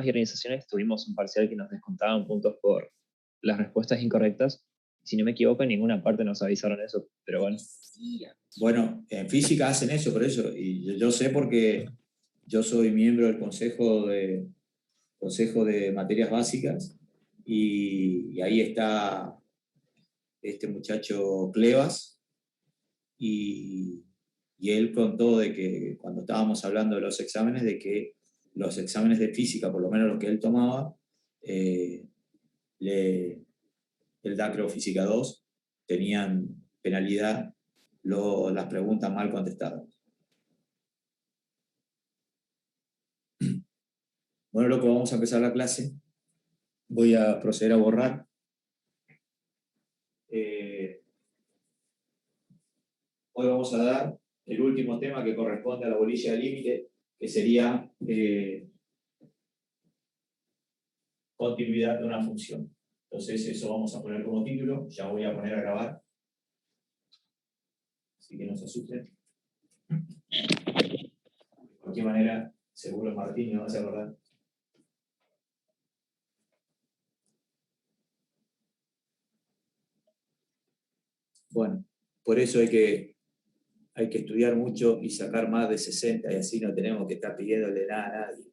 y organizaciones tuvimos un parcial que nos descontaban puntos por las respuestas incorrectas. Si no me equivoco, en ninguna parte nos avisaron eso, pero bueno. Bueno, en física hacen eso, por eso, y yo sé porque yo soy miembro del Consejo de Materias Básicas, y ahí está este muchacho Clevas, y él contó de que cuando estábamos hablando de los exámenes, de que los exámenes de física, por lo menos los que él tomaba, él da creo Física 2, tenían penalidad las preguntas mal contestadas. Bueno, loco, vamos a empezar la clase. Voy a proceder a borrar. Hoy vamos a dar el último tema que corresponde a la bolilla de límite, que sería continuidad de una función. Entonces eso vamos a poner como título. Ya voy a poner a grabar. Así que no se asusten. De cualquier manera, seguro Martín me vas a acordar. Bueno, por eso hay que estudiar mucho y sacar más de 60, y así no tenemos que estar pidiéndole nada a nadie.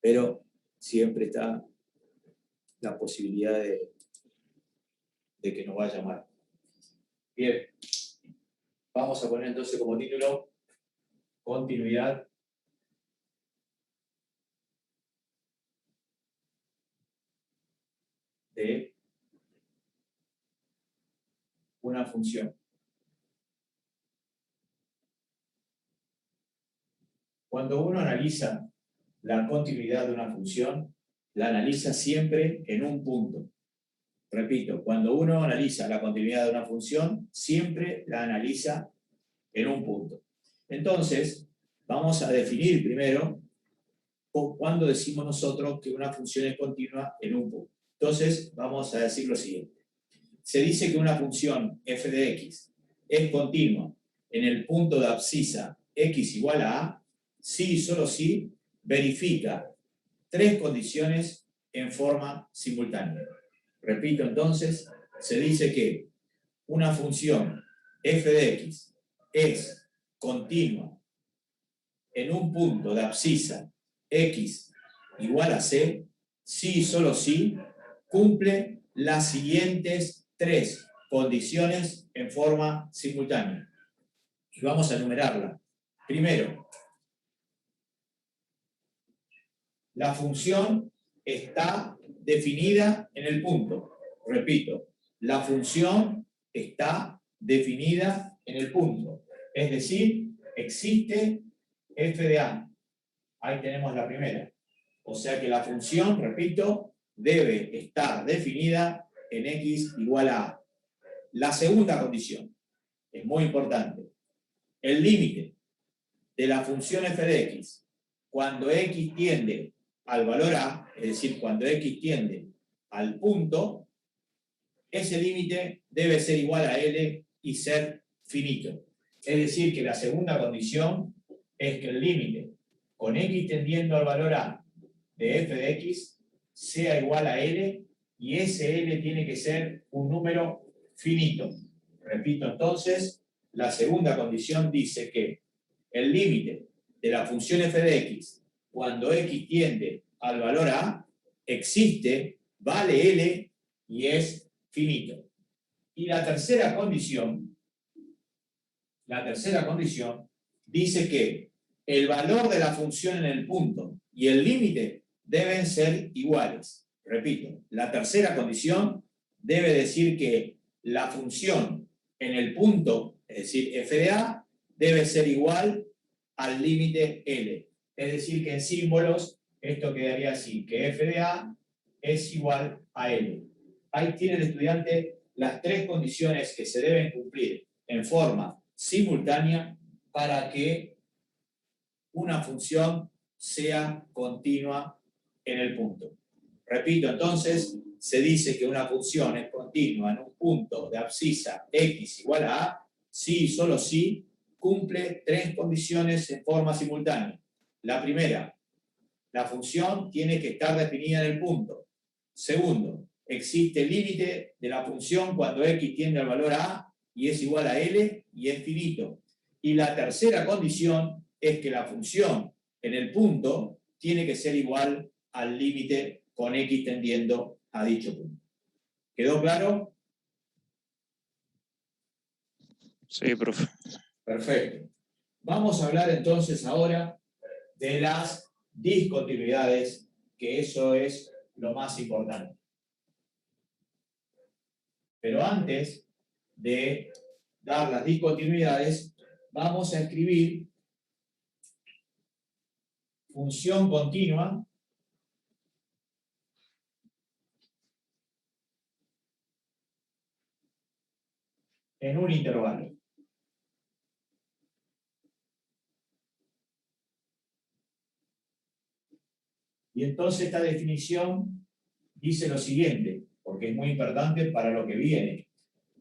Pero siempre está la posibilidad de que nos vaya mal. Bien, vamos a poner entonces como título continuidad de una función. Cuando uno analiza la continuidad de una función, la analiza siempre en un punto. Repito, cuando uno analiza la continuidad de una función, siempre la analiza en un punto. Entonces, vamos a definir primero cuándo decimos nosotros que una función es continua en un punto. Entonces, vamos a decir lo siguiente. Se dice que una función f de x es continua en el punto de abscisa x igual a a, si y solo si verifica tres condiciones en forma simultánea. Repito entonces, se dice que una función f de x es continua en un punto de abscisa x igual a c, si y solo si cumple las siguientes tres condiciones en forma simultánea. Y vamos a enumerarla. Primero, la función está definida en el punto. Repito, la función está definida en el punto. Es decir, existe f de a. Ahí tenemos la primera. O sea que la función, repito, debe estar definida en x igual a a. La segunda condición es muy importante. El límite de la función f de x cuando x tiende al valor a, es decir, cuando x tiende al punto, ese límite debe ser igual a L y ser finito. Es decir, que la segunda condición es que el límite con x tendiendo al valor a de f de x sea igual a L, y ese L tiene que ser un número finito. Repito entonces, la segunda condición dice que el límite de la función f de x cuando x tiende al valor a existe, vale L y es finito. Y la tercera condición dice que el valor de la función en el punto y el límite deben ser iguales. Repito, la tercera condición debe decir que la función en el punto, es decir, f de a, debe ser igual al límite L. Es decir, que en símbolos esto quedaría así, que f de a es igual a L. Ahí tiene el estudiante las tres condiciones que se deben cumplir en forma simultánea para que una función sea continua en el punto. Repito, entonces, se dice que una función es continua en un punto de abscisa x igual a a, si y solo si cumple tres condiciones en forma simultánea. La primera, la función tiene que estar definida en el punto. Segundo, existe límite de la función cuando x tiende al valor a y es igual a L y es finito. Y la tercera condición es que la función en el punto tiene que ser igual al límite con x tendiendo a dicho punto. ¿Quedó claro? Sí, profe. Perfecto. Vamos a hablar entonces ahora de las discontinuidades, que eso es lo más importante. Pero antes de dar las discontinuidades, vamos a escribir función continua en un intervalo. Y entonces esta definición dice lo siguiente, porque es muy importante para lo que viene.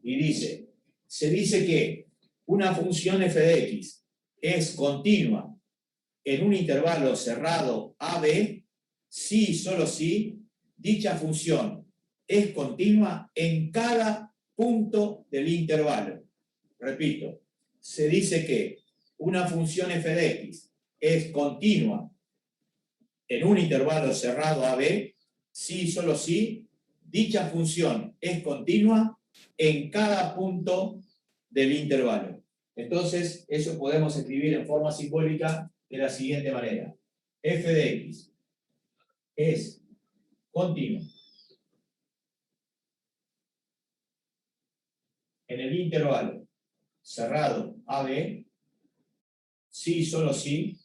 Y dice, se dice que una función f de x es continua en un intervalo cerrado AB si y solo si dicha función es continua en cada punto del intervalo. Repito, se dice que una función f de x es continua en un intervalo cerrado AB si y solo si dicha función es continua en cada punto del intervalo. Entonces, eso podemos escribir en forma simbólica de la siguiente manera. F de x es continua en el intervalo cerrado AB si y solo si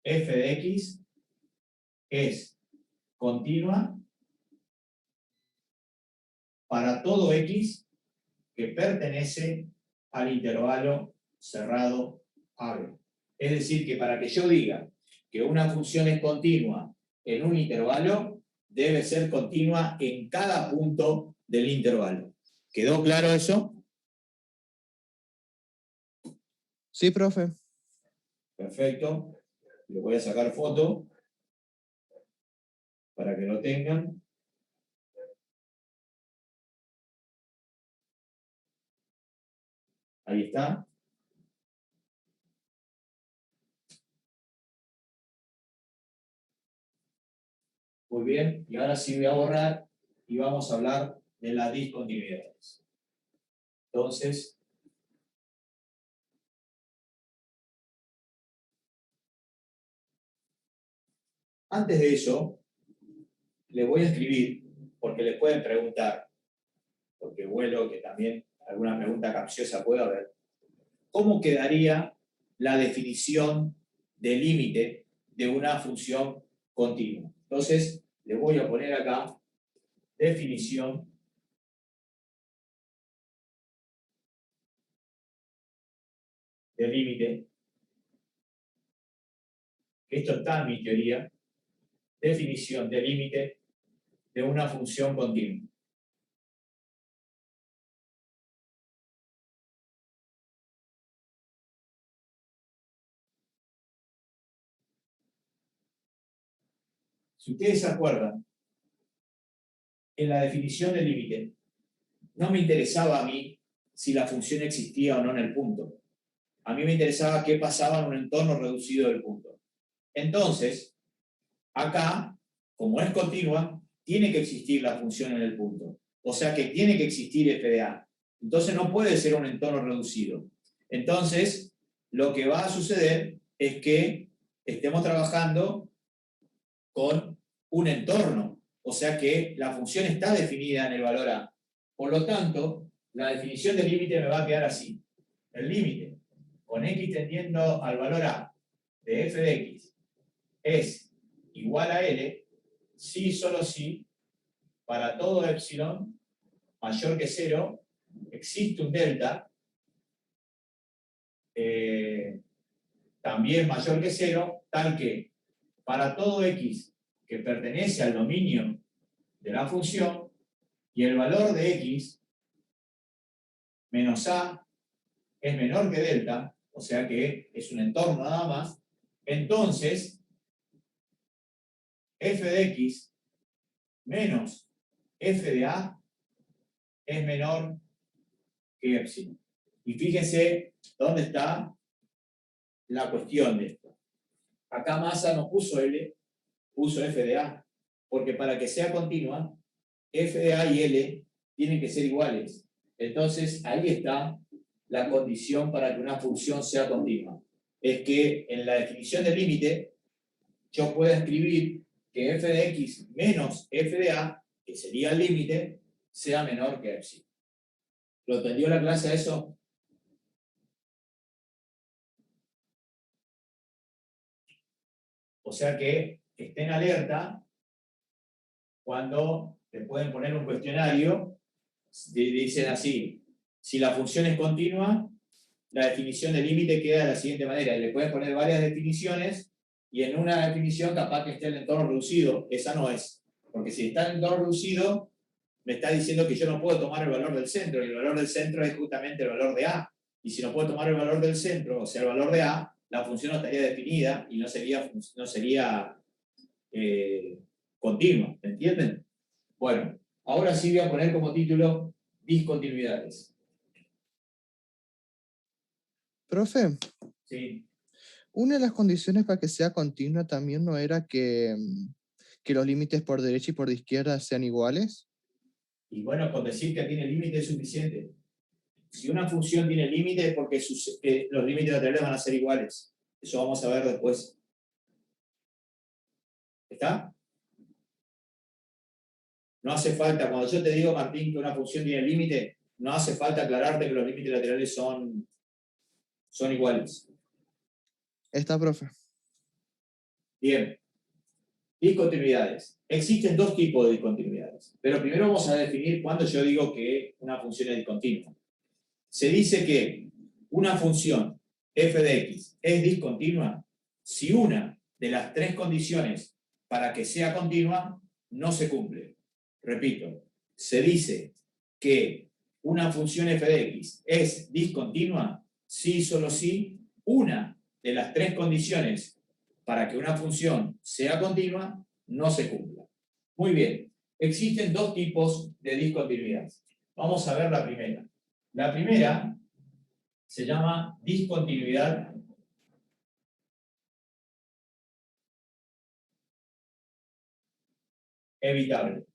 f de x es continua para todo x que pertenece al intervalo cerrado AB. Es decir, que para que yo diga que una función es continua en un intervalo, debe ser continua en cada punto del intervalo. ¿Quedó claro eso? Sí, profe. Perfecto. Le voy a sacar foto para que lo tengan. Ahí está. Muy bien, y ahora sí voy a borrar y vamos a hablar de las discontinuidades. Entonces, antes de eso, le voy a escribir, porque le pueden preguntar, porque vuelo que también alguna pregunta capciosa puede haber, ¿cómo quedaría la definición de límite de una función continua? Entonces, le voy a poner acá definición de límite. Esto está en mi teoría. Definición de límite de una función continua. Si ustedes se acuerdan, en la definición de límite, no me interesaba a mí si la función existía o no en el punto. A mí me interesaba qué pasaba en un entorno reducido del punto. Entonces, acá, como es continua, tiene que existir la función en el punto. O sea que tiene que existir f de a. Entonces no puede ser un entorno reducido. Entonces, lo que va a suceder es que estemos trabajando con un entorno. O sea que la función está definida en el valor a. Por lo tanto, la definición del límite me va a quedar así. El límite con x tendiendo al valor a de f de x es igual a L si y solo si para todo epsilon mayor que 0 existe un delta también mayor que 0, tal que para todo x que pertenece al dominio de la función y el valor de x menos a es menor que delta, o sea que es un entorno nada más, entonces f de x menos f de a es menor que epsilon. Y fíjense dónde está la cuestión de esto. Acá Massa no puso L, puso f de a, porque para que sea continua, f de a y L tienen que ser iguales. Entonces, ahí está la condición para que una función sea continua. Es que en la definición del límite, yo pueda escribir que f de x menos f de a, que sería el límite, sea menor que epsilon. ¿Lo entendió la clase a eso? O sea que estén alerta cuando te pueden poner un cuestionario, dicen así, si la función es continua, la definición del límite queda de la siguiente manera, y le pueden poner varias definiciones, y en una definición capaz que esté el entorno reducido, esa no es, porque si está en el entorno reducido, me está diciendo que yo no puedo tomar el valor del centro, y el valor del centro es justamente el valor de A, y si no puedo tomar el valor del centro, o sea, el valor de A, la función no estaría definida, y no sería continua, ¿entienden? Bueno, ahora sí voy a poner como título discontinuidades. Profe, ¿Sí? una de las condiciones para que sea continua también no era que los límites por derecha y por izquierda sean iguales. Y bueno, con decir que tiene límite es suficiente. Si una función tiene límite es porque los límites laterales van a ser iguales. Eso vamos a ver después. ¿Está? No hace falta, cuando yo te digo, Martín, que una función tiene límite, no hace falta aclararte que los límites laterales son iguales. Está, profe. Bien. Discontinuidades. Existen dos tipos de discontinuidades. Pero primero vamos a definir cuándo yo digo que una función es discontinua. Se dice que una función f de x es discontinua si una de las tres condiciones para que sea continua no se cumple. Repito, se dice que una función f de x es discontinua si y solo si una de las tres condiciones para que una función sea continua no se cumpla. Muy bien, existen dos tipos de discontinuidad. Vamos a ver la primera. La primera se llama discontinuidad evitable.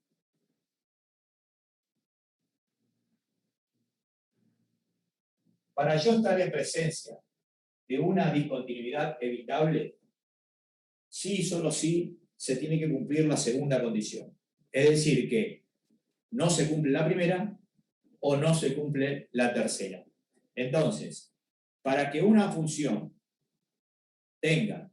Para yo estar en presencia de una discontinuidad evitable, sí y solo sí se tiene que cumplir la segunda condición. Es decir, que no se cumple la primera o no se cumple la tercera. Entonces, para que una función tenga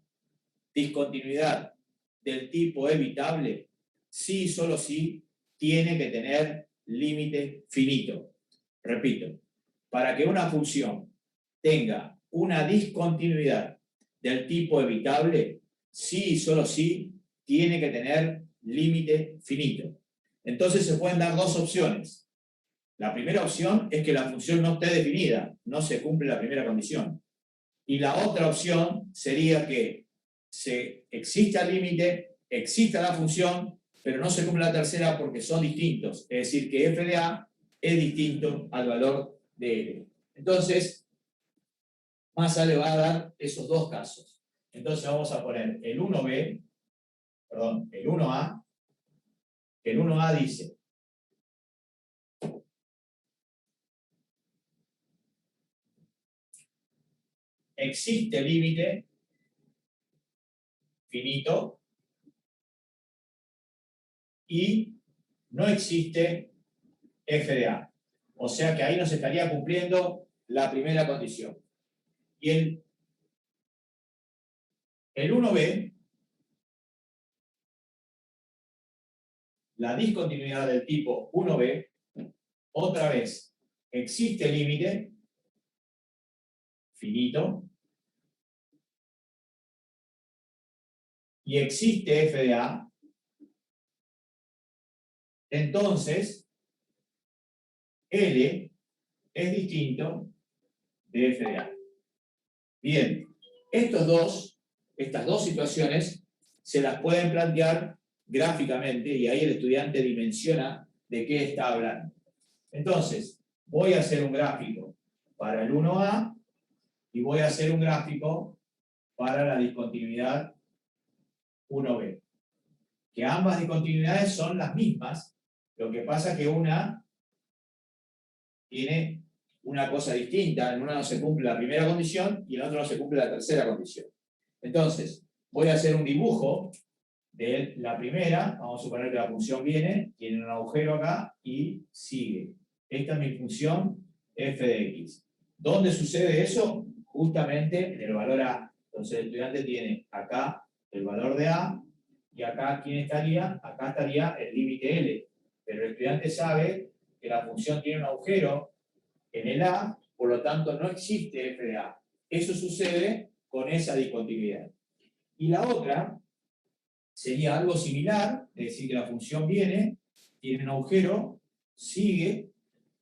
discontinuidad del tipo evitable, sí y solo sí tiene que tener límite finito. Repito, para que una función tenga una discontinuidad del tipo evitable, sí y solo sí tiene que tener límite finito. Entonces se pueden dar dos opciones. La primera opción es que la función no esté definida, no se cumple la primera condición. Y la otra opción sería que exista el límite, exista la función, pero no se cumple la tercera porque son distintos. Es decir, que f de a es distinto al valor de L. Entonces, Massa le va a dar esos dos casos. Entonces vamos a poner el 1b, perdón, el 1a. El 1a dice: existe límite finito y no existe f de a. O sea que ahí nos estaría cumpliendo la primera condición. Y el 1b, la discontinuidad del tipo 1b, otra vez, existe límite finito y existe f de a, entonces L es distinto de f de a. Bien, estas dos situaciones se las pueden plantear gráficamente y ahí el estudiante dimensiona de qué está hablando. Entonces, voy a hacer un gráfico para el 1A y voy a hacer un gráfico para la discontinuidad 1B. Que ambas discontinuidades son las mismas, lo que pasa es que una tiene una cosa distinta, en una no se cumple la primera condición y en otra no se cumple la tercera condición. Entonces, voy a hacer un dibujo de la primera, vamos a suponer que la función viene, tiene un agujero acá y sigue. Esta es mi función f de x. ¿Dónde sucede eso? Justamente en el valor a. Entonces el estudiante tiene acá el valor de a, y acá, ¿quién estaría? Acá estaría el límite L. Pero el estudiante sabe que la función tiene un agujero en el A, por lo tanto no existe f de a. Eso sucede con esa discontinuidad. Y la otra sería algo similar, es decir, que la función viene, tiene un agujero, sigue,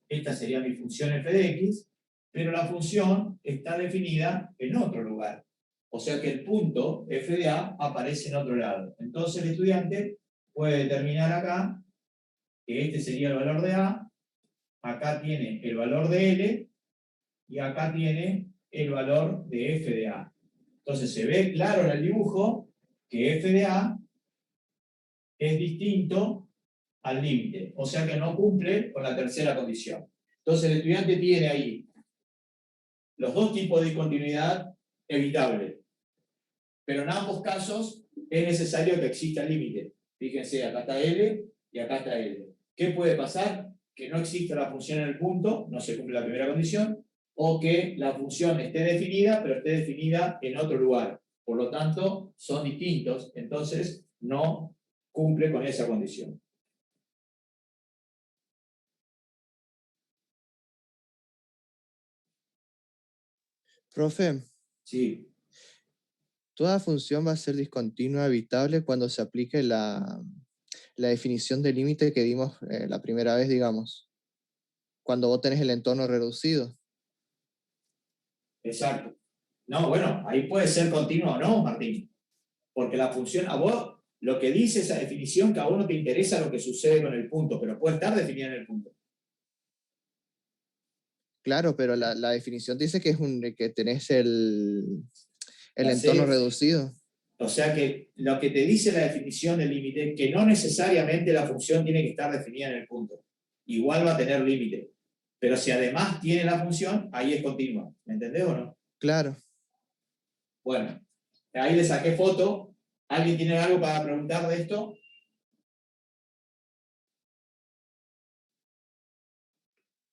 esta sería mi función f de x, pero la función está definida en otro lugar. O sea que el punto f de a aparece en otro lado. Entonces el estudiante puede determinar acá que este sería el valor de a, acá tiene el valor de L, y acá tiene el valor de f de a. Entonces se ve claro en el dibujo que f de a es distinto al límite, o sea que no cumple con la tercera condición. Entonces el estudiante tiene ahí los dos tipos de discontinuidad evitable, pero en ambos casos es necesario que exista el límite. Fíjense, acá está L y acá está L. ¿Qué puede pasar? Que no exista la función en el punto, no se cumple la primera condición, o que la función esté definida, pero esté definida en otro lugar. Por lo tanto, son distintos, entonces no cumple con esa condición. Profe, Sí, toda función va a ser discontinua evitable cuando se aplique la definición de límite que dimos la primera vez, digamos. Cuando vos tenés el entorno reducido. exacto. No, bueno, ahí puede ser continua o no, Martín. Porque la función, a vos, lo que dice esa definición, que a vos no te interesa lo que sucede con el punto, pero puede estar definida en el punto. Claro, pero la definición dice que, que tenés el La entorno serie, reducido. o sea que lo que te dice la definición del límite, que no necesariamente la función tiene que estar definida en el punto. Igual va a tener límite. Pero si además tiene la función, ahí es continua. ¿Me entendés o no? Claro. Bueno, ahí le saqué foto. ¿Alguien tiene algo para preguntar de esto?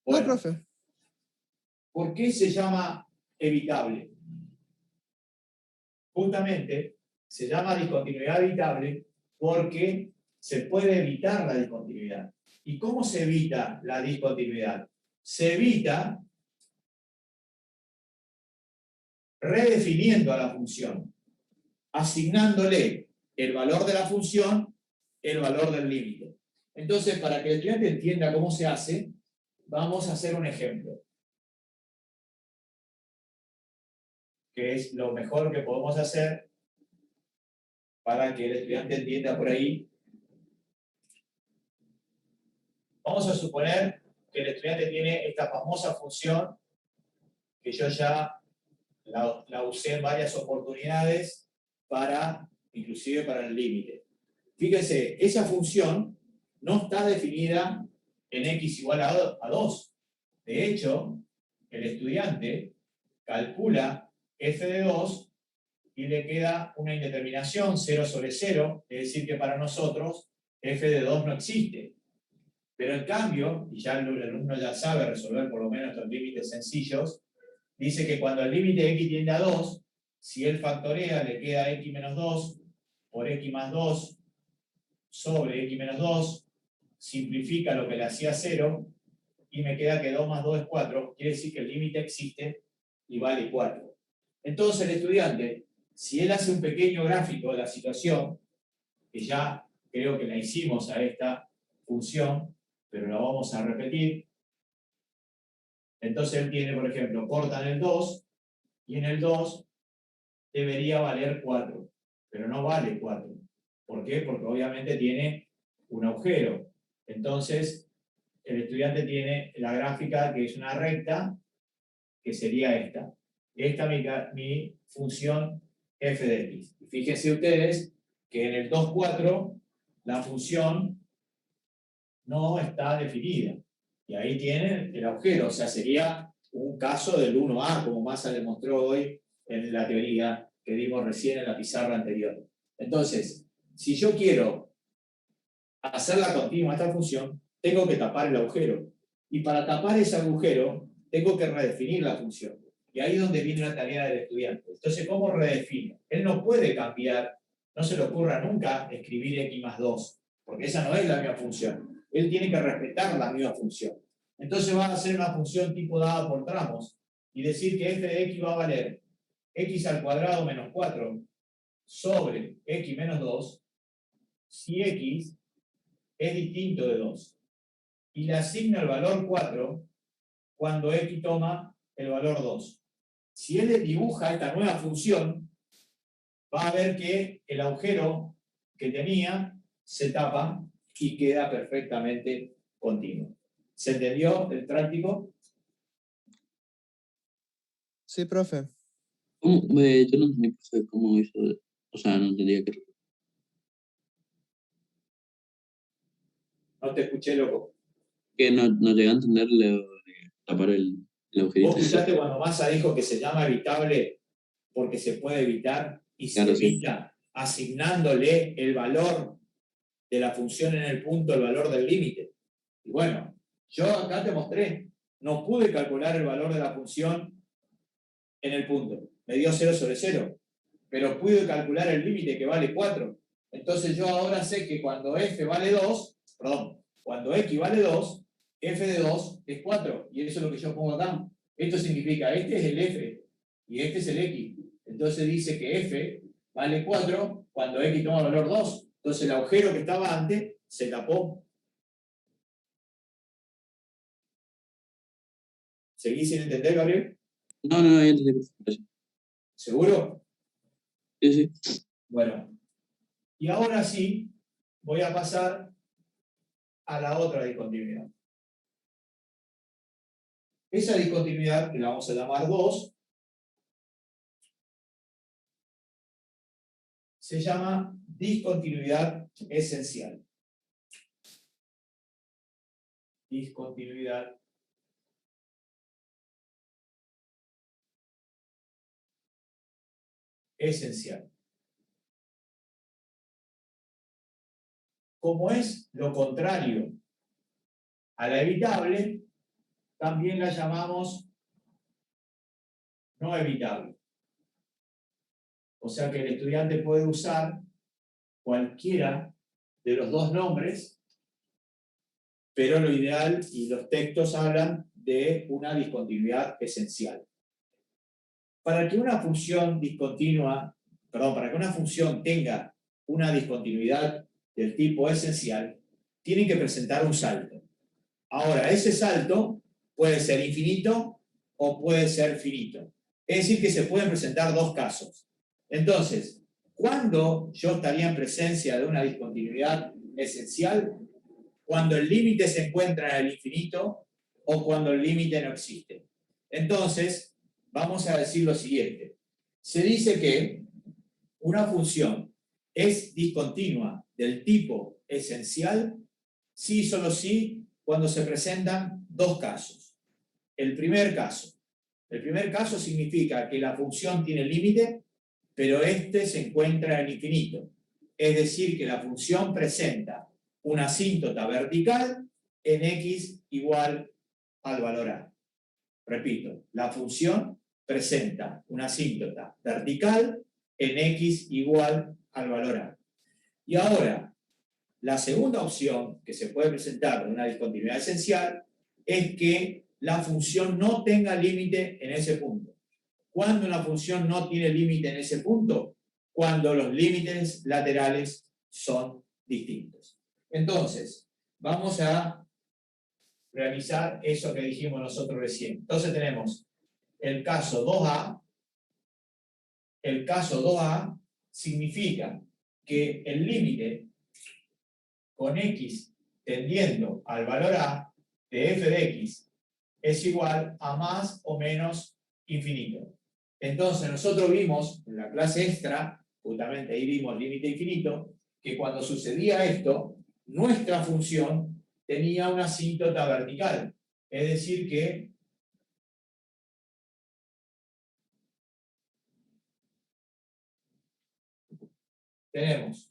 No, Bueno, profe. ¿por qué se llama evitable? Justamente se llama discontinuidad evitable porque se puede evitar la discontinuidad. ¿Y cómo se evita la discontinuidad? Se evita redefiniendo a la función, asignándole el valor de la función, el valor del límite. Entonces, para que el estudiante entienda cómo se hace, vamos a hacer un ejemplo, que es lo mejor que podemos hacer para que el estudiante entienda por ahí. Vamos a suponer que el estudiante tiene esta famosa función que yo ya la usé en varias oportunidades inclusive para el límite. Fíjense, esa función no está definida en x igual a 2. De hecho, el estudiante calcula f de 2 y le queda una indeterminación 0 sobre 0, es decir que para nosotros f de 2 no existe. Pero en cambio, y ya el alumno ya sabe resolver por lo menos estos límites sencillos, dice que cuando el límite x tiende a 2, si él factorea le queda x menos 2 por x más 2 sobre x menos 2, simplifica lo que le hacía 0, y me queda que 2 más 2 es 4, quiere decir que el límite existe y vale 4. Entonces el estudiante, si él hace un pequeño gráfico de la situación, que ya creo que la hicimos a esta función, pero la vamos a repetir. Entonces él tiene, por ejemplo, corta en el 2, y en el 2 debería valer 4, pero no vale 4. ¿Por qué? Porque obviamente tiene un agujero. Entonces, el estudiante tiene la gráfica que es una recta, que sería esta. Esta es mi función f de x. Y fíjense ustedes que en el 2,4 la función no está definida. Y ahí tienen el agujero. O sea, sería un caso del 1A, como Massa demostró hoy en la teoría que dimos recién en la pizarra anterior. Entonces, si yo quiero hacerla continua esta función, tengo que tapar el agujero. Y para tapar ese agujero, tengo que redefinir la función. Y ahí es donde viene la tarea del estudiante. Entonces, ¿cómo redefino? Él no puede cambiar, no se le ocurra nunca escribir x más 2, porque esa no es la misma función. Él tiene que respetar la misma función. Entonces va a hacer una función tipo dada por tramos y decir que f de x va a valer x al cuadrado menos 4 sobre x menos 2 si x es distinto de 2. Y le asigna el valor 4 cuando x toma el valor 2. Si él le dibuja esta nueva función, va a ver que el agujero que tenía se tapa y queda perfectamente continuo. ¿Se entendió el práctico? Sí, profe. ¿Cómo? Yo no entendí profe, cómo hizo. O sea, no entendía que. No te escuché, loco. Que no llegué a entender tapar el agujerito. ¿Vos escuchaste cuando Massa dijo que se llama evitable porque se puede evitar y se Claro, sí. evita asignándole el valor de la función en el punto, el valor del límite? Y bueno, yo acá te mostré, no pude calcular el valor de la función en el punto, me dio 0 sobre 0, pero pude calcular el límite que vale 4. Entonces yo ahora sé que cuando f vale 2, cuando x vale 2, f de 2 es 4, y eso es lo que yo pongo acá. Esto significa, este es el f, y este es el x. Entonces dice que f vale 4 cuando x toma valor 2. Entonces el agujero que estaba antes se tapó. ¿Seguís sin entender, Gabriel? No, ya entendí profe. ¿Seguro? Sí, sí. Bueno, y ahora sí voy a pasar a la otra discontinuidad. Esa discontinuidad, que la vamos a llamar 2, se llama discontinuidad esencial. Discontinuidad esencial. Como es lo contrario a la evitable, también la llamamos no evitable. O sea que el estudiante puede usar cualquiera de los dos nombres, pero lo ideal, y los textos hablan de una discontinuidad esencial. Para que una función discontinua, para que una función tenga una discontinuidad del tipo esencial, tiene que presentar un salto. Ahora, ese salto puede ser infinito o puede ser finito. Es decir, que se pueden presentar dos casos. Entonces, ¿cuándo yo estaría en presencia de una discontinuidad esencial? Cuando el límite se encuentra en el infinito o cuando el límite no existe. Entonces, vamos a decir lo siguiente. Se dice que una función es discontinua del tipo esencial sí, solo sí, cuando se presentan dos casos. El primer caso significa que la función tiene límite, pero este se encuentra en infinito. Es decir, que la función presenta una asíntota vertical en x igual al valor a. Repito, la función presenta una asíntota vertical en x igual al valor a. Y ahora, la segunda opción que se puede presentar de una discontinuidad esencial es que la función no tenga límite en ese punto. ¿Cuándo una función no tiene límite en ese punto? Cuando los límites laterales son distintos. Entonces, vamos a realizar eso que dijimos nosotros recién. Entonces tenemos el caso 2A. El caso 2A significa que el límite con x tendiendo al valor a de f de x es igual a más o menos infinito. Entonces nosotros vimos en la clase extra, justamente ahí vimos límite infinito, que cuando sucedía esto, nuestra función tenía una asíntota vertical. Es decir que tenemos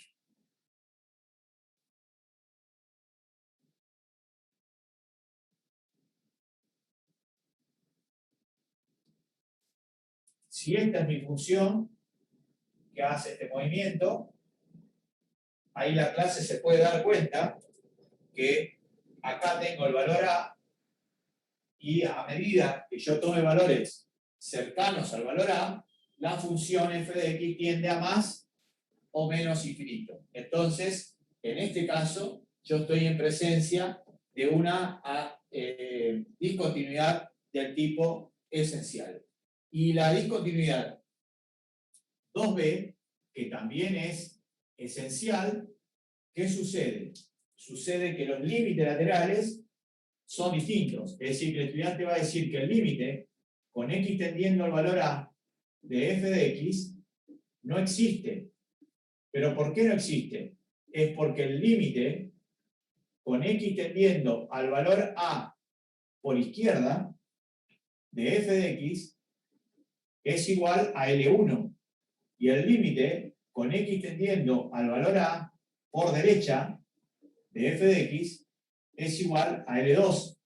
si esta es mi función que hace este movimiento, ahí la clase se puede dar cuenta que acá tengo el valor A y a medida que yo tome valores cercanos al valor A, la función f de x tiende a más o menos infinito. Entonces, en este caso, yo estoy en presencia de una discontinuidad del tipo esencial. Y la discontinuidad 2b, que también es esencial, ¿qué sucede? Sucede que los límites laterales son distintos. Es decir, que el estudiante va a decir que el límite con x tendiendo al valor a de f de x no existe. ¿Pero por qué no existe? Es porque el límite con x tendiendo al valor a por izquierda de f de x es igual a L1. Y el límite con x tendiendo al valor a por derecha de f de x es igual a L2.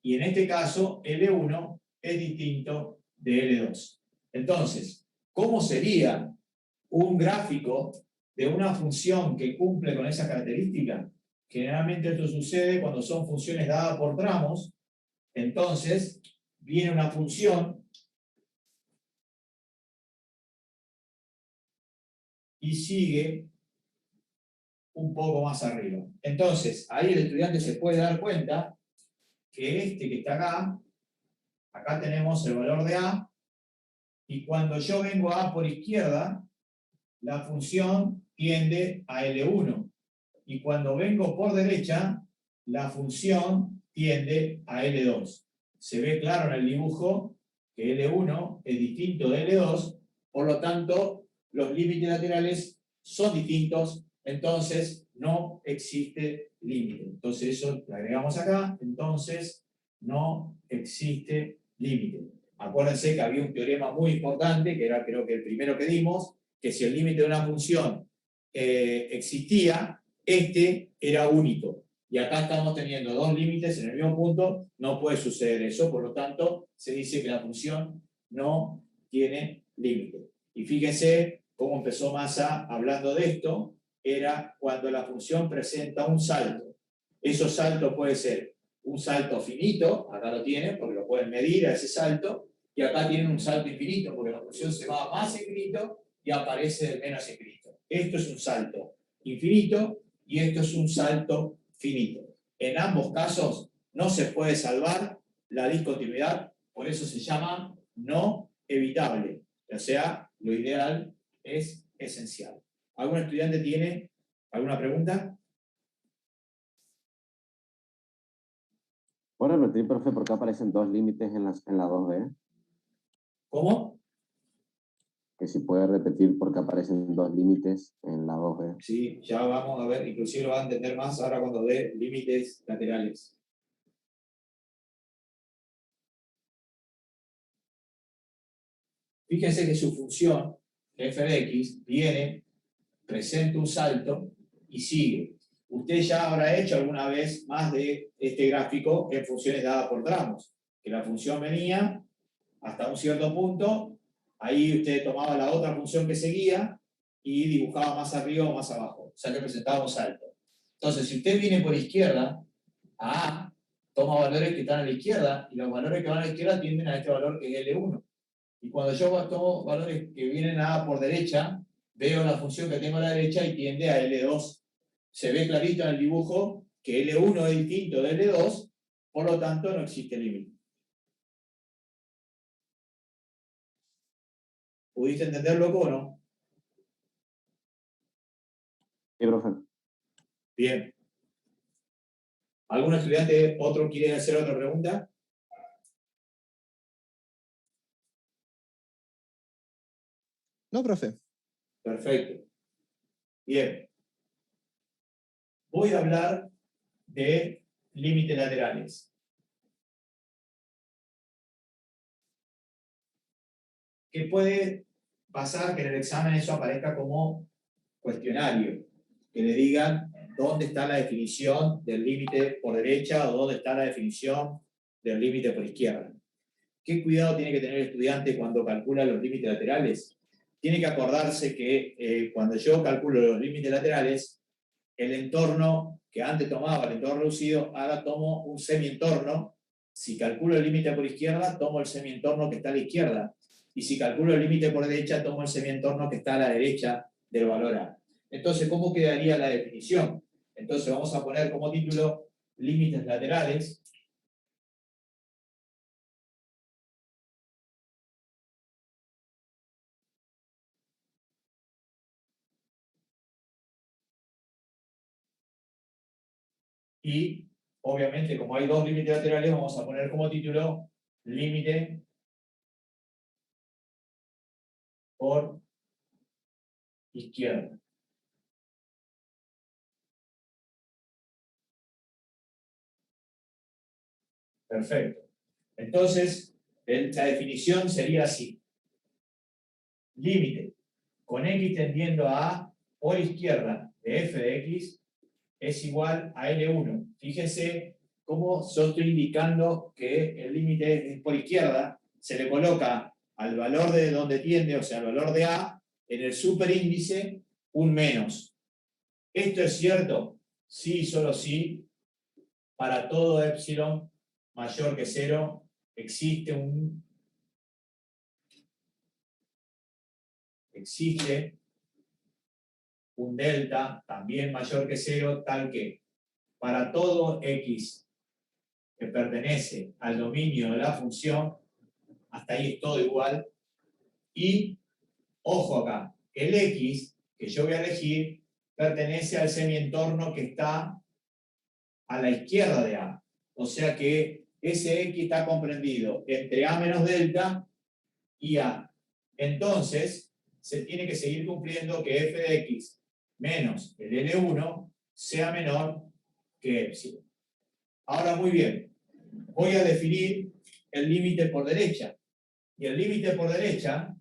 Y en este caso, L1 es distinto de L2. Entonces, ¿cómo sería un gráfico de una función que cumple con esa característica? Generalmente esto sucede cuando son funciones dadas por tramos. Entonces, viene una función y sigue un poco más arriba. Entonces, ahí el estudiante se puede dar cuenta que este que está acá tenemos el valor de A, y cuando yo vengo a A por izquierda, la función tiende a L1. Y cuando vengo por derecha, la función tiende a L2. Se ve claro en el dibujo que L1 es distinto de L2, por lo tanto, los límites laterales son distintos, entonces no existe límite. Entonces eso lo agregamos acá, entonces no existe límite. Acuérdense que había un teorema muy importante, que era creo que el primero que dimos, que si el límite de una función existía, este era único. Y acá estamos teniendo dos límites en el mismo punto, no puede suceder eso, por lo tanto, se dice que la función no tiene límite. Y fíjense cómo empezó Massa hablando de esto, era cuando la función presenta un salto. Esos saltos puede ser un salto finito, acá lo tienen, porque lo pueden medir a ese salto, y acá tienen un salto infinito, porque la función se va a más infinito y aparece del menos infinito. Esto es un salto infinito y esto es un salto finito. En ambos casos no se puede salvar la discontinuidad, por eso se llama no evitable. O sea, lo ideal es esencial. ¿Algún estudiante tiene alguna pregunta? ¿Puedo repetir, profe, por qué aparecen dos límites en la 2B? ¿Cómo? Que si puede repetir por qué aparecen dos límites en la 2B. Sí, ya vamos a ver, inclusive lo van a entender más ahora cuando dé límites laterales. Fíjense que su función, f de x, viene, presenta un salto y sigue. Usted ya habrá hecho alguna vez más de este gráfico en funciones dadas por tramos, que la función venía hasta un cierto punto, ahí usted tomaba la otra función que seguía y dibujaba más arriba o más abajo, o sea que presentaba un salto. Entonces, si usted viene por izquierda, a toma valores que están a la izquierda, y los valores que van a la izquierda tienden a este valor que es L1. Y cuando yo tomo valores que vienen a por derecha, veo la función que tengo a la derecha y tiende a L2. Se ve clarito en el dibujo que L1 es distinto de L2, por lo tanto no existe límite. ¿Pudiste entenderlo o no? Sí, profe. Bien. ¿Algún estudiante, otro quiere hacer otra pregunta? No, profe. Perfecto. Bien. Voy a hablar de límites laterales. Que puede pasar que en el examen eso aparezca como cuestionario, que le digan dónde está la definición del límite por derecha o dónde está la definición del límite por izquierda. ¿Qué cuidado tiene que tener el estudiante cuando calcula los límites laterales? Tiene que acordarse que cuando yo calculo los límites laterales, el entorno que antes tomaba el entorno reducido, ahora tomo un semientorno. Si calculo el límite por izquierda, tomo el semientorno que está a la izquierda. Y si calculo el límite por derecha, tomo el semientorno que está a la derecha del valor A. Entonces, ¿cómo quedaría la definición? Entonces vamos a poner como título límites laterales. Y, obviamente, como hay dos límites laterales, vamos a poner como título límite por izquierda. Perfecto. Entonces, la definición sería así. Límite con x tendiendo a A por izquierda de f de x es igual a L1. Fíjense cómo yo estoy indicando que el límite es por izquierda, se le coloca al valor de donde tiende, o sea, al valor de A, en el superíndice, un menos. ¿Esto es cierto? Sí, solo sí. Para todo epsilon mayor que 0 existe un delta también mayor que 0, tal que para todo x que pertenece al dominio de la función, hasta ahí es todo igual, y, ojo acá, el x que yo voy a elegir pertenece al semientorno que está a la izquierda de A. O sea que ese x está comprendido entre A menos delta y A. Entonces, se tiene que seguir cumpliendo que f de x menos el L1 sea menor que epsilon. Ahora, muy bien, voy a definir el límite por derecha. Y el límite por derecha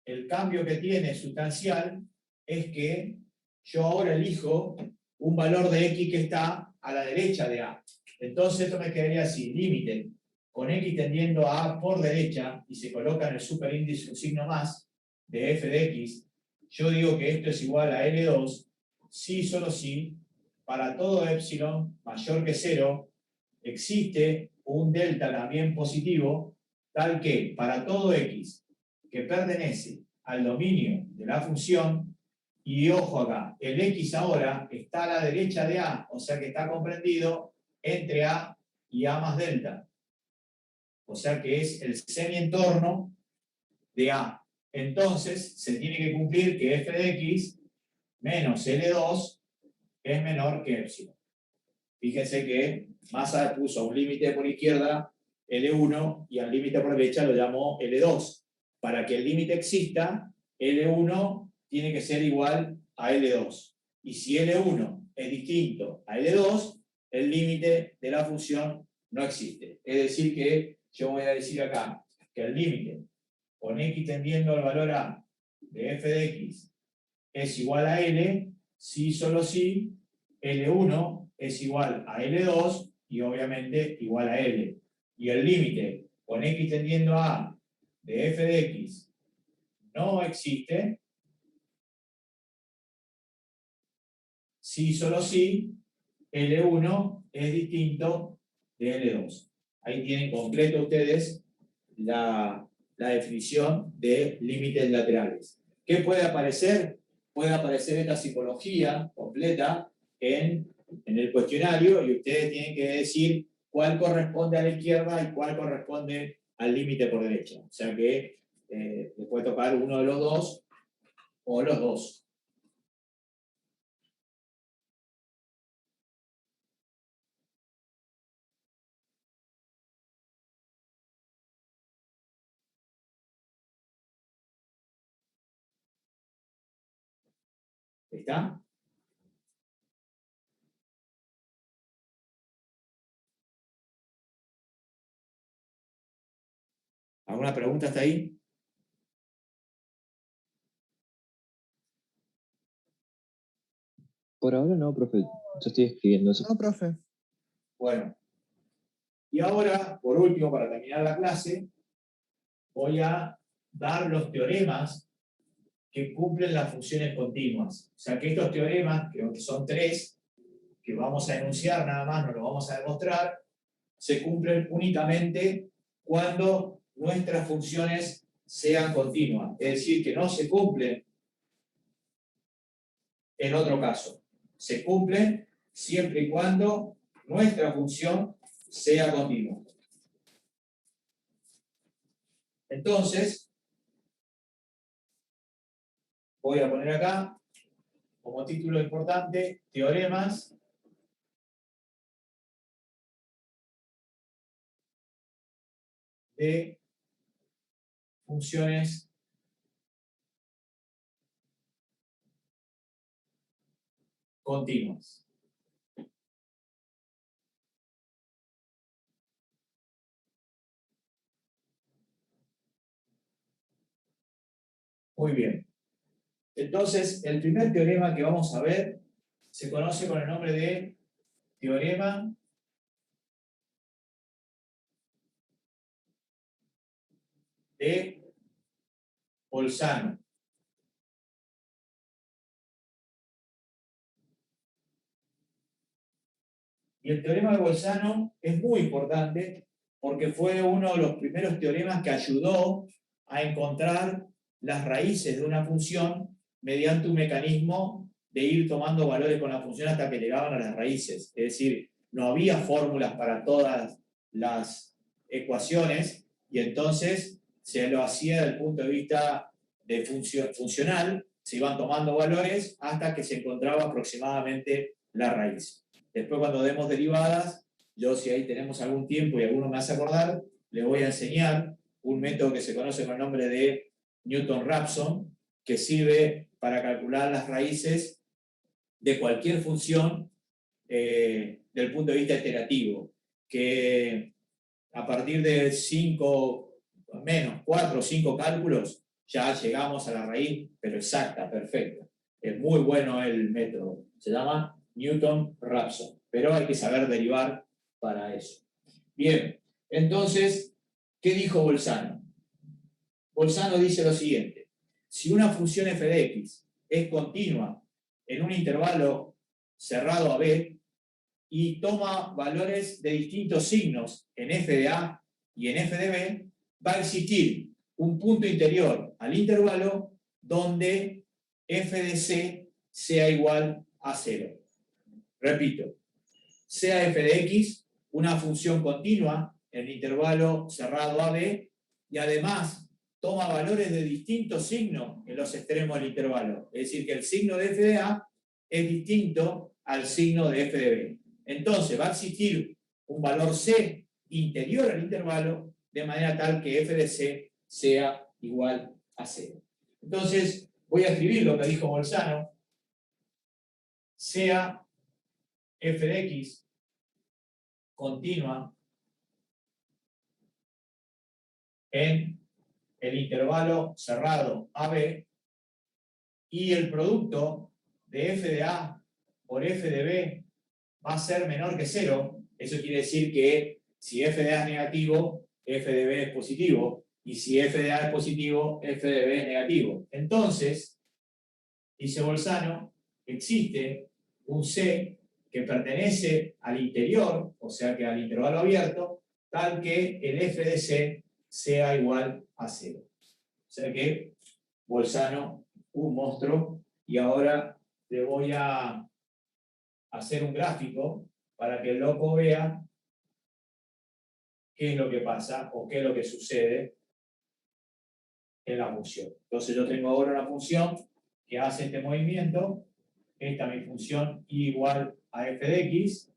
el cambio que tiene sustancial es que yo ahora elijo un valor de x que está a la derecha de A. Entonces esto me quedaría así, límite con x tendiendo a A por derecha, y se coloca en el superíndice un signo más de f de x, yo digo que esto es igual a L2, si solo si, para todo epsilon mayor que 0, existe un delta también positivo, tal que para todo x que pertenece al dominio de la función, y ojo acá, el x ahora está a la derecha de A, o sea que está comprendido entre A y A más delta. O sea que es el semientorno de A. Entonces, se tiene que cumplir que f de x menos L2 es menor que epsilon. Fíjense que Massa puso un límite por izquierda, L1, y al límite por derecha lo llamó L2. Para que el límite exista, L1 tiene que ser igual a L2. Y si L1 es distinto a L2, el límite de la función no existe. Es decir que yo voy a decir acá que el límite con x tendiendo al valor A de f de x es igual a L, si solo si L1 es igual a L2 y obviamente igual a L. Y el límite con x tendiendo a A de f de x no existe si solo si L1 es distinto de L2. Ahí tienen completo ustedes la definición de límites laterales. ¿Qué puede aparecer? Puede aparecer esta psicología completa en el cuestionario, y ustedes tienen que decir cuál corresponde a la izquierda y cuál corresponde al límite por derecha. O sea que le puede tocar uno de los dos o los dos. ¿Está? ¿Alguna pregunta hasta ahí? Por ahora no, profe. Yo estoy escribiendo eso. No, profe. Bueno. Y ahora, por último, para terminar la clase, voy a dar los teoremas que cumplen las funciones continuas. O sea que estos teoremas, creo que son 3, que vamos a enunciar nada más, no los vamos a demostrar, se cumplen únicamente cuando nuestras funciones sean continuas. Es decir, que no se cumplen en otro caso. Se cumplen siempre y cuando nuestra función sea continua. Entonces, voy a poner acá, como título importante, teoremas de funciones continuas. Muy bien. Entonces, el primer teorema que vamos a ver se conoce con el nombre de teorema de Bolzano. Y el teorema de Bolzano es muy importante porque fue uno de los primeros teoremas que ayudó a encontrar las raíces de una función mediante un mecanismo de ir tomando valores con la función hasta que llegaban a las raíces. Es decir, no había fórmulas para todas las ecuaciones y entonces se lo hacía desde el punto de vista de funcional, se iban tomando valores hasta que se encontraba aproximadamente la raíz. Después cuando demos derivadas, yo si ahí tenemos algún tiempo y alguno me hace acordar, le voy a enseñar un método que se conoce con el nombre de Newton-Raphson, que sirve para calcular las raíces de cualquier función del punto de vista iterativo, que a partir de 4 o 5 cálculos ya llegamos a la raíz, pero exacta, perfecta. Es muy bueno el método. Se llama Newton-Raphson, pero hay que saber derivar para eso. Bien, entonces, ¿qué dijo Bolzano? Bolzano dice lo siguiente: si una función f de x es continua en un intervalo cerrado a b y toma valores de distintos signos en f de a y en f de b, va a existir un punto interior al intervalo donde f de c sea igual a 0. Repito, sea f de x una función continua en el intervalo cerrado AB y además toma valores de distintos signos en los extremos del intervalo. Es decir, que el signo de f de A es distinto al signo de f de B. Entonces va a existir un valor C interior al intervalo de manera tal que f de C sea igual a 0. Entonces voy a escribir lo que dijo Bolzano: sea f de x continua en el intervalo cerrado AB y el producto de f de A por f de B va a ser menor que 0, eso quiere decir que si f de A es negativo, f de B es positivo, y si f de A es positivo, f de B es negativo. Entonces, dice Bolzano, existe un C que pertenece al interior, o sea que al intervalo abierto, tal que el f de C sea igual a 0. O sea que Bolzano, un monstruo, y ahora le voy a hacer un gráfico para que el loco vea qué es lo que pasa o qué es lo que sucede en la función. Entonces yo tengo ahora una función que hace este movimiento, esta es mi función y igual a f de x,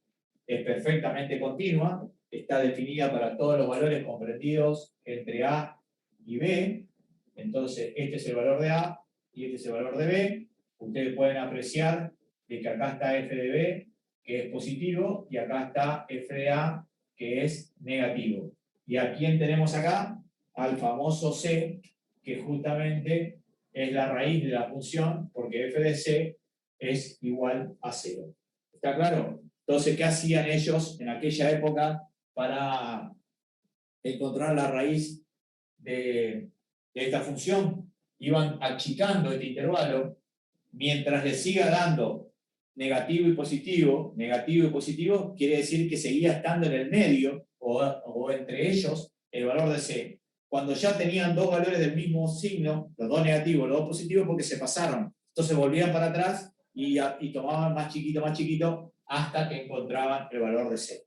es perfectamente continua, está definida para todos los valores comprendidos entre a y b, entonces este es el valor de a y este es el valor de b, ustedes pueden apreciar de que acá está f de b, que es positivo, y acá está f de a, que es negativo. ¿Y a quién tenemos acá? Al famoso c, que justamente es la raíz de la función, porque f de c es igual a 0. ¿Está claro? Entonces, ¿qué hacían ellos en aquella época para encontrar la raíz de esta función? Iban achicando este intervalo mientras le siga dando negativo y positivo quiere decir que seguía estando en el medio o entre ellos el valor de c. Cuando ya tenían dos valores del mismo signo, los dos negativos, los dos positivos, porque se pasaron. Entonces volvían para atrás y tomaban más chiquito hasta que encontraban el valor de c.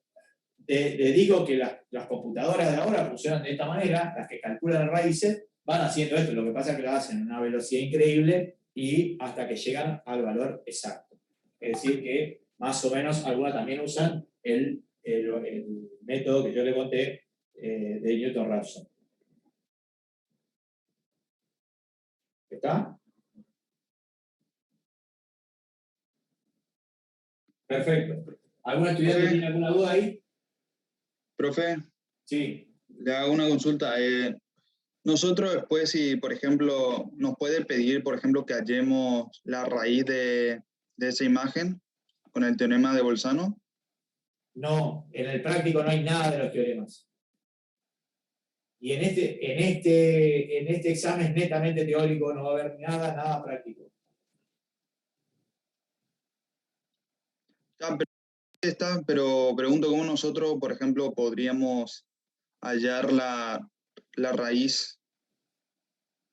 Les digo que las computadoras de ahora funcionan de esta manera, las que calculan raíces van haciendo esto, lo que pasa es que lo hacen a una velocidad increíble y hasta que llegan al valor exacto. Es decir, que más o menos algunas también usan el método que yo le conté de Newton-Raphson. ¿Está? Perfecto. ¿Algún estudiante tiene alguna duda ahí? Profe, Sí. le hago una consulta. Nosotros después, si por ejemplo nos puede pedir, por ejemplo, que hallemos la raíz de esa imagen con el teorema de Bolzano. No, en el práctico no hay nada de los teoremas. Y en este examen netamente teórico no va a haber nada práctico. Pero pregunto cómo nosotros, por ejemplo, podríamos hallar la raíz,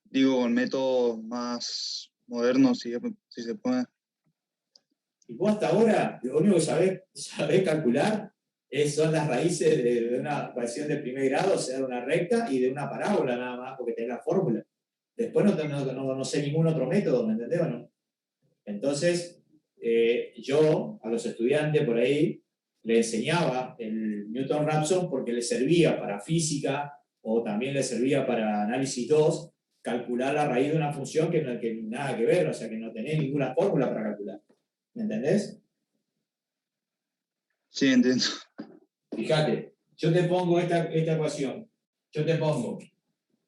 digo, con métodos más modernos, si se puede. Y vos hasta ahora, lo único que sabés calcular son las raíces de una ecuación de primer grado, o sea, de una recta y de una parábola nada más, porque tenés la fórmula. Después no sé ningún otro método, ¿me entendés o no? Entonces, yo a los estudiantes por ahí le enseñaba el Newton-Raphson porque le servía para física o también le servía para análisis 2 calcular la raíz de una función que no tiene nada que ver, o sea que no tenés ninguna fórmula para calcular. ¿Me entendés? Sí, entiendo. Fíjate, yo te pongo esta ecuación. Yo te pongo,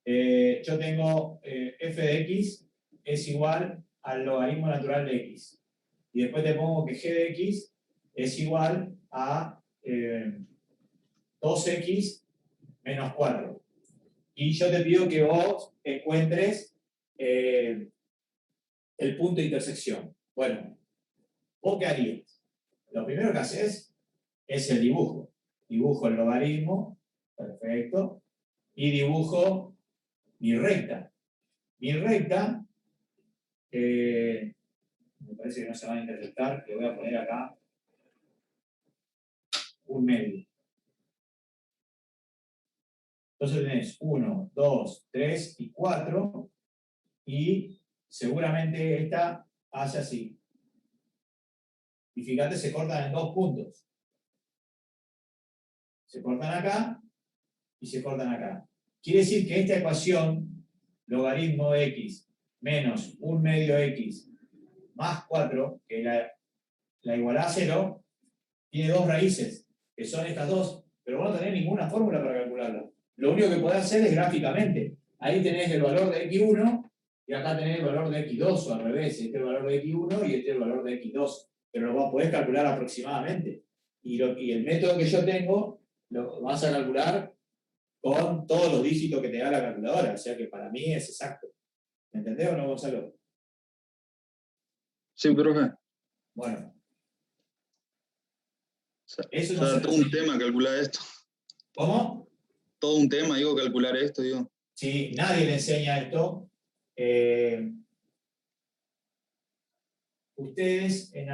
yo tengo f de x es igual al logaritmo natural de x. Y después te pongo que g de x es igual a 2x menos 4. Y yo te pido que vos encuentres el punto de intersección. Bueno, ¿vos qué harías? Lo primero que haces es el dibujo. Dibujo el logaritmo, perfecto, y dibujo mi recta. Mi recta, me parece que no se va a intersectar, le voy a poner acá un medio. Entonces tenés 1, 2, 3 y 4, y seguramente esta hace así. Y fíjate, se cortan en dos puntos. Se cortan acá y se cortan acá. Quiere decir que esta ecuación, logaritmo de x menos 1 medio x más 4, que la igualdad a 0, tiene dos raíces, que son estas dos, pero vos no tenés ninguna fórmula para calcularla. Lo único que podés hacer es gráficamente. Ahí tenés el valor de x1 y acá tenés el valor de x2, o al revés, este es el valor de x1 y este es el valor de x2, pero lo podés calcular aproximadamente. Y el método que yo tengo lo vas a calcular con todos los dígitos que te da la calculadora, o sea que para mí es exacto. ¿Me entendés o no, Gonzalo? Sí, profe. Bueno. Eso no es todo un tema calcular esto. ¿Cómo? Todo un tema, digo, calcular esto, digo. Sí, nadie le enseña esto. Ustedes en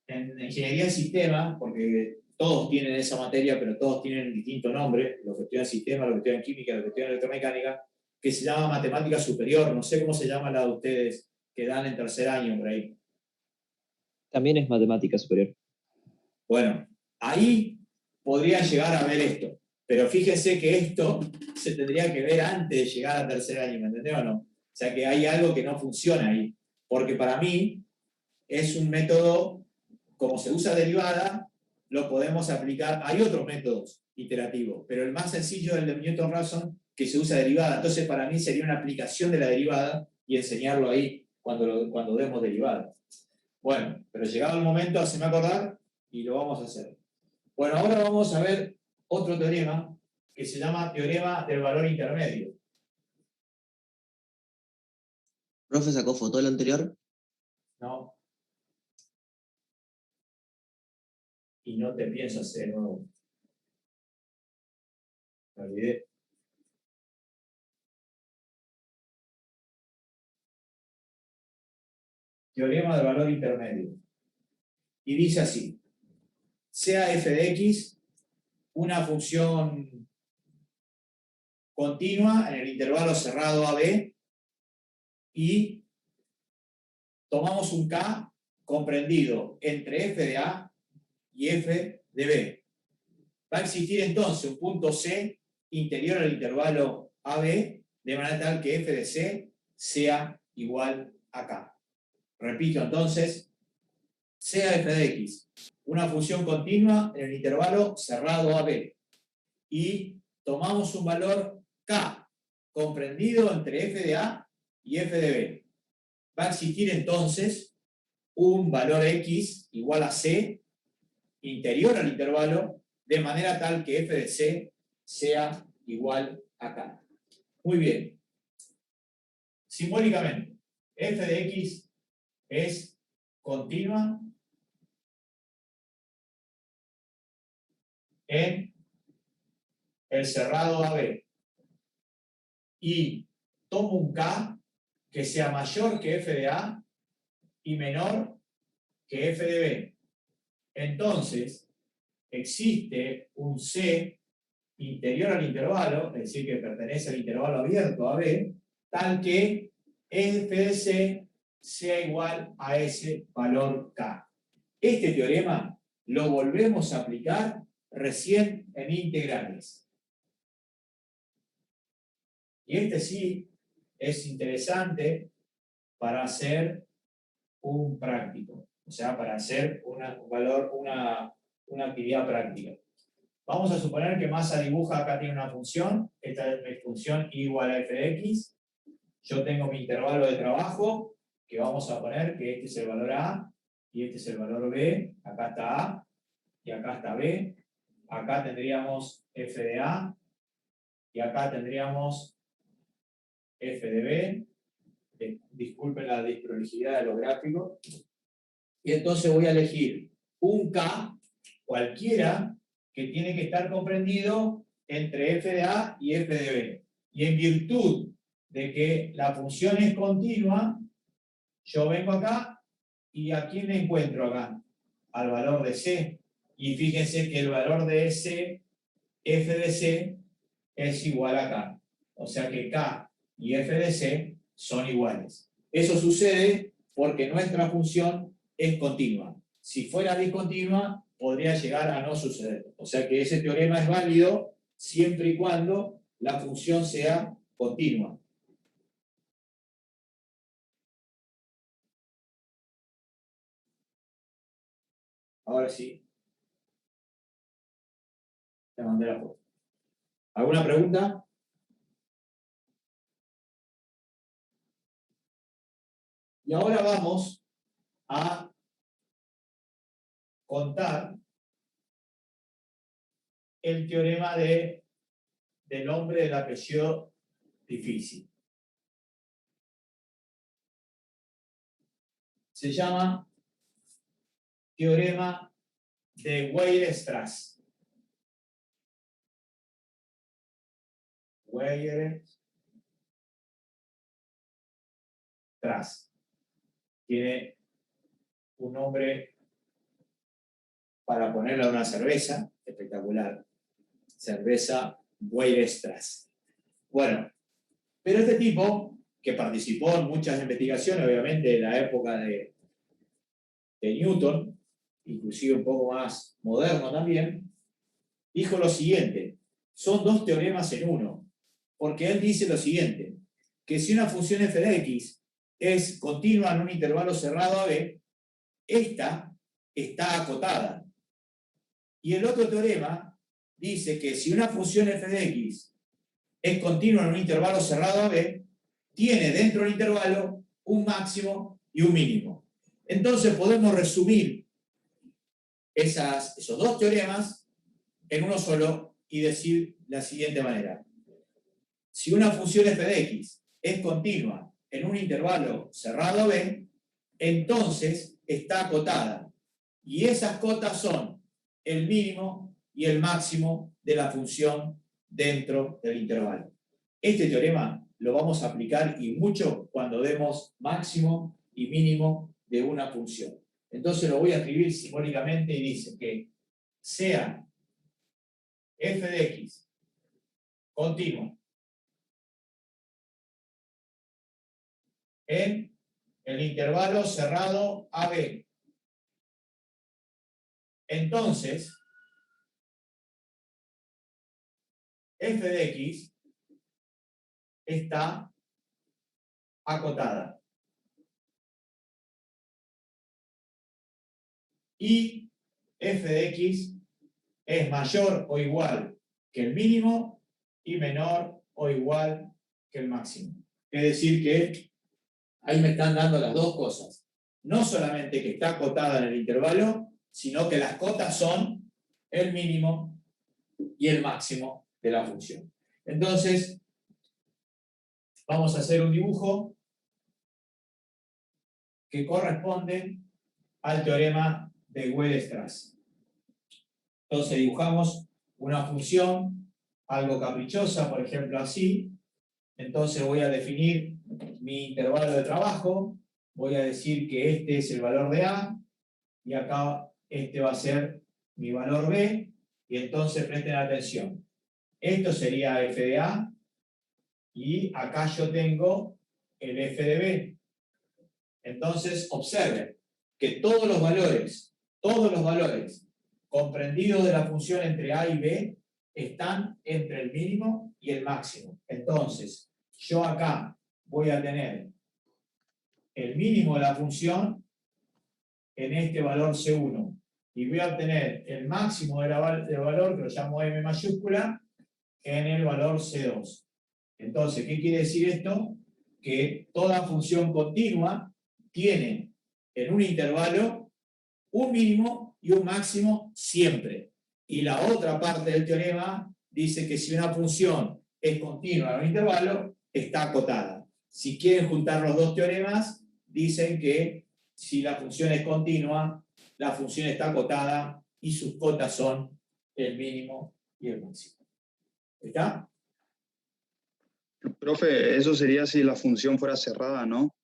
en ingeniería del sistema, porque todos tienen esa materia, pero todos tienen distinto nombre, los que estudian sistemas, los que estudian química, los que estudian electromecánica, que se llama matemática superior. No sé cómo se llama la de ustedes que dan en tercer año por ahí. También es matemática superior. Bueno, ahí podrían llegar a ver esto, pero fíjense que esto se tendría que ver antes de llegar al tercer año, ¿me entendés o no? O sea que hay algo que no funciona ahí, porque para mí es un método, como se usa derivada, lo podemos aplicar, hay otros métodos iterativos, pero el más sencillo es el de Newton-Raphson, que se usa derivada, entonces para mí sería una aplicación de la derivada y enseñarlo ahí cuando demos derivada. Bueno, pero llegado el momento, haceme acordar y lo vamos a hacer. Bueno, ahora vamos a ver otro teorema que se llama teorema del valor intermedio. ¿Profe sacó foto del anterior? ¿No? Y no te pienso hacer de nuevo. Me olvidé. Teorema del valor intermedio. Y dice así. Sea f de x una función continua en el intervalo cerrado AB y tomamos un k comprendido entre f de A y f de B. Va a existir entonces un punto C interior al intervalo AB de manera tal que f de C sea igual a k. Repito entonces, sea f de x una función continua en el intervalo cerrado AB y tomamos un valor k comprendido entre f de A y f de B. Va a existir entonces un valor x igual a c interior al intervalo de manera tal que f de c sea igual a k. Muy bien. Simbólicamente, f de x es continua en el cerrado AB y tomo un k que sea mayor que f de A y menor que f de B. Entonces, existe un C interior al intervalo, es decir, que pertenece al intervalo abierto AB, tal que f de C sea igual a ese valor K. Este teorema lo volvemos a aplicar recién en integrales. Y este sí es interesante para hacer un práctico, o sea, para hacer una actividad práctica. Vamos a suponer que masa dibuja acá tiene una función, esta es mi función y igual a f de x. Yo tengo mi intervalo de trabajo, que vamos a poner que este es el valor A y este es el valor B. Acá está A y acá está B. Acá tendríamos f de A y acá tendríamos f de B. Disculpen la desprolijidad de los gráficos. Y entonces voy a elegir un K, cualquiera, que tiene que estar comprendido entre f de A y f de B. Y en virtud de que la función es continua, yo vengo acá y ¿a quién me encuentro acá? Al valor de C. Y fíjense que el valor de ese f de C es igual a K. O sea que K y f de C son iguales. Eso sucede porque nuestra función es continua. Si fuera discontinua, podría llegar a no suceder. O sea que ese teorema es válido siempre y cuando la función sea continua. Ahora sí. Te mandé la foto. ¿Alguna pregunta? Y ahora vamos a contar el teorema del nombre del apellido difícil. Se llama teorema de Weierstrass. Weierstrass. Tiene un nombre para ponerle a una cerveza, espectacular. Cerveza Weierstrass. Bueno, pero este tipo, que participó en muchas investigaciones, obviamente de la época de Newton, inclusive un poco más moderno también, dijo lo siguiente: son dos teoremas en uno, porque él dice lo siguiente, que si una función f de x es continua en un intervalo cerrado AB, esta está acotada. Y el otro teorema dice que si una función f de x es continua en un intervalo cerrado AB, tiene dentro del intervalo un máximo y un mínimo. Entonces podemos resumir esos dos teoremas en uno solo y decir la siguiente manera. Si una función f de x es continua en un intervalo cerrado B, entonces está acotada. Y esas cotas son el mínimo y el máximo de la función dentro del intervalo. Este teorema lo vamos a aplicar y mucho cuando demos máximo y mínimo de una función. Entonces lo voy a escribir simbólicamente y dice que sea f de x continuo en el intervalo cerrado AB. Entonces, f de x está acotada. Y f de x es mayor o igual que el mínimo y menor o igual que el máximo. Es decir que ahí me están dando las dos cosas. No solamente que está acotada en el intervalo, sino que las cotas son el mínimo y el máximo de la función. Entonces, vamos a hacer un dibujo que corresponde al teorema de Weierstrass. Entonces dibujamos una función algo caprichosa, por ejemplo así. Entonces voy a definir mi intervalo de trabajo, voy a decir que este es el valor de A, y acá este va a ser mi valor B, y entonces presten atención. Esto sería f de A, y acá yo tengo el f de B. Entonces observen que todos los valores comprendidos de la función entre A y B están entre el mínimo y el máximo. Entonces, yo acá voy a tener el mínimo de la función en este valor C1 y voy a obtener el máximo del valor, que lo llamo M mayúscula, en el valor C2. Entonces, ¿qué quiere decir esto? Que toda función continua tiene en un intervalo un mínimo y un máximo siempre. Y la otra parte del teorema dice que si una función es continua en un intervalo, está acotada. Si quieren juntar los dos teoremas, dicen que si la función es continua, la función está acotada y sus cotas son el mínimo y el máximo. ¿Está? Profe, eso sería si la función fuera cerrada, ¿no?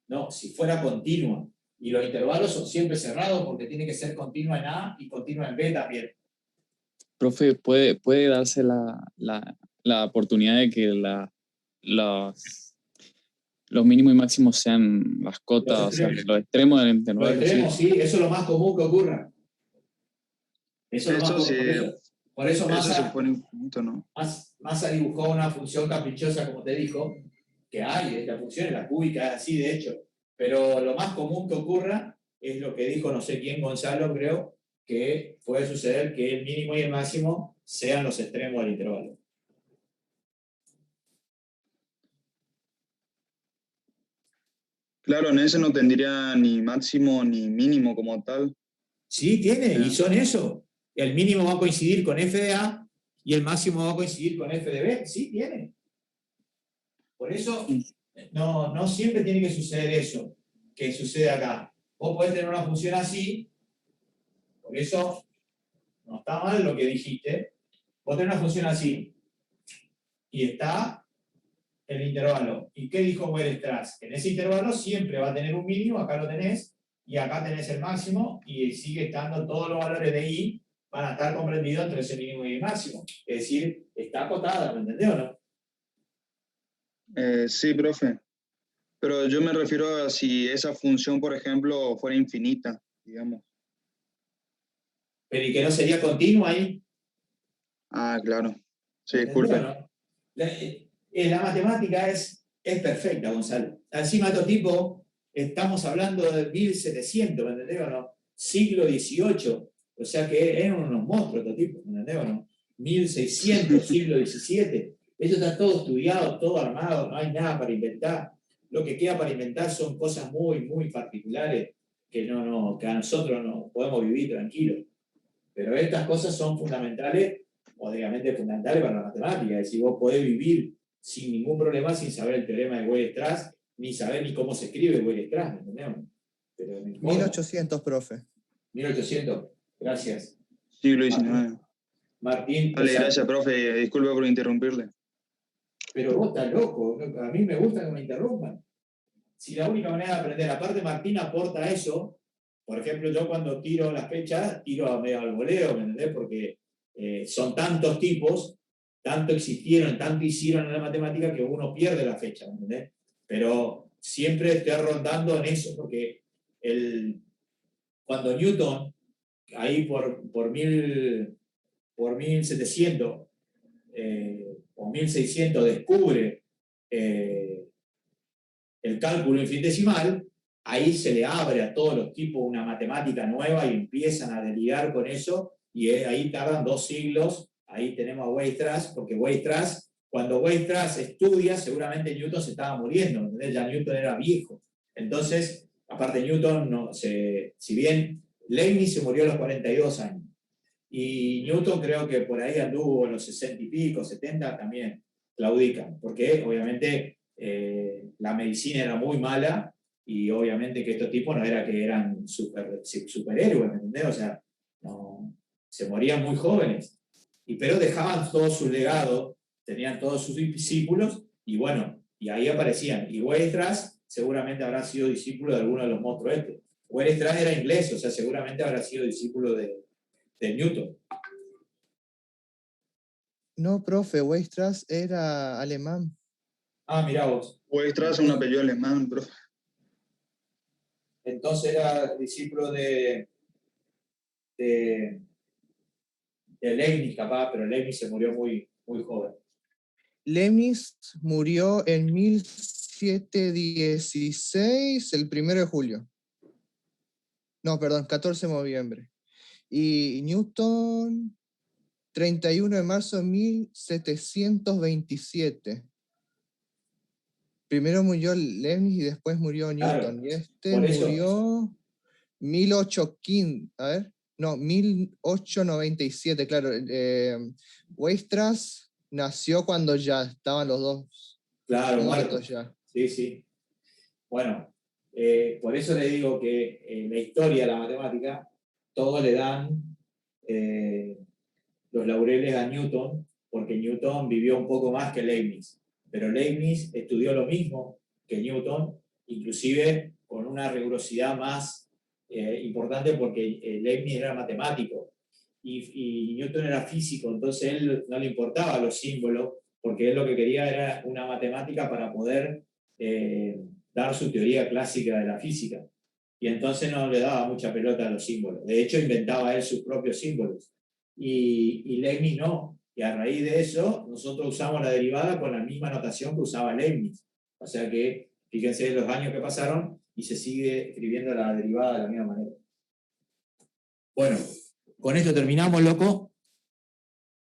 No, si fuera continua. Y los intervalos son siempre cerrados porque tiene que ser continua en A y continua en B también. Profe, ¿puede darse la oportunidad de que los mínimos y máximos sean las cotas, o sea, los extremos del intervalo? Los extremos, sí, eso es lo más común que ocurra. Eso es lo más sí, común. Por eso eso se pone infinito, ¿no? Massa dibujó una función caprichosa, como te dijo, que hay, esta función es la cúbica, es así de hecho. Pero lo más común que ocurra es lo que dijo no sé quién, Gonzalo, creo, que puede suceder que el mínimo y el máximo sean los extremos del intervalo. Claro, en ese no tendría ni máximo ni mínimo como tal. Sí, tiene, y son eso. El mínimo va a coincidir con f de A y el máximo va a coincidir con f de B. Sí, tiene. Por eso, no siempre tiene que suceder eso que sucede acá. Vos podés tener una función así, por eso no está mal lo que dijiste. Vos tenés una función así, y está el intervalo. ¿Y qué dijo Weierstrass? En ese intervalo siempre va a tener un mínimo, acá lo tenés, y acá tenés el máximo, y sigue estando todos los valores de I van a estar comprendidos entre ese mínimo y el máximo. Es decir, está acotada, ¿me entendés o no? Sí, profe. Pero yo me refiero a si esa función, por ejemplo, fuera infinita, digamos. Pero ¿y que no sería continua ahí? Ah, claro. Sí, ¿Entendés o disculpe. no? La matemática es perfecta, Gonzalo. Encima de estos tipos, estamos hablando de 1700, ¿me entendés o no? Siglo XVIII. O sea que eran unos monstruos estos tipos, ¿me entendés o no? 1600, siglo XVII. Eso está todo estudiado, todo armado, no hay nada para inventar. Lo que queda para inventar son cosas muy, muy particulares que, que a nosotros no podemos vivir tranquilos. Pero estas cosas son fundamentales, obviamente fundamentales para la matemática. Es decir, vos podés vivir sin ningún problema sin saber el teorema de Weierstrass, ni saber ni cómo se escribe Weierstrass, ¿me entendés? Pero no importa. 1800, profe. 1800, gracias. Siglo XIX. Martín, Vale, gracias, profe. Disculpe por interrumpirle. pero vos estás loco, a mí me gusta que me interrumpan. Si la única manera de aprender, aparte Martín aporta eso, por ejemplo, yo cuando tiro las fechas, tiro a medio al voleo, ¿me entendés? Porque son tantos tipos, tanto existieron, tanto hicieron en la matemática que uno pierde la fecha, ¿me entendés? Pero siempre estoy rondando en eso, porque cuando Newton, ahí por 1700 o 1600, descubre el cálculo infinitesimal, ahí se le abre a todos los tipos una matemática nueva y empiezan a deligar con eso, y ahí tardan 2 siglos. Ahí tenemos a Weierstrass, porque Weierstrass, cuando Weierstrass estudia, seguramente Newton se estaba muriendo, ¿entendés? Ya Newton era viejo. Entonces, aparte Newton, si bien Leibniz se murió a los 42 años, y Newton creo que por ahí anduvo en los 60 y pico, 70, también claudican, porque obviamente la medicina era muy mala, y obviamente que estos tipos no era que eran superhéroes, ¿me entendés? O sea, no, se morían muy jóvenes, pero dejaban todo su legado, tenían todos sus discípulos, y bueno, y ahí aparecían. Y Weierstrass seguramente habrá sido discípulo de alguno de los monstruos estos. Weierstrass era inglés, o sea, seguramente habrá sido discípulo de Newton. No, profe, Weierstrass era alemán. Ah, mirá vos. Weierstrass es un apellido alemán, profe. Entonces era discípulo de Leibniz, capaz, pero Leibniz se murió muy, muy joven. Leibniz murió en 1716, el 1 de julio. No, perdón, 14 de noviembre. Y Newton, 31 de marzo de 1727. Primero murió Leibniz y después murió Newton. Claro, Y este por eso. murió 1815, a ver, no, 1897, claro. Weierstrass nació cuando ya estaban los dos muertos ya. Sí, sí. Bueno, por eso le digo que en la historia de la matemática todos le dan los laureles a Newton, porque Newton vivió un poco más que Leibniz. Pero Leibniz estudió lo mismo que Newton, inclusive con una rigurosidad más importante, porque Leibniz era matemático y Newton era físico, entonces a él no le importaban los símbolos, porque él lo que quería era una matemática para poder dar su teoría clásica de la física. Y entonces no le daba mucha pelota a los símbolos. De hecho, inventaba él sus propios símbolos. Y Leibniz no. Y a raíz de eso, nosotros usamos la derivada con la misma notación que usaba Leibniz. O sea que, fíjense los años que pasaron y se sigue escribiendo la derivada de la misma manera. Bueno, con esto terminamos, loco.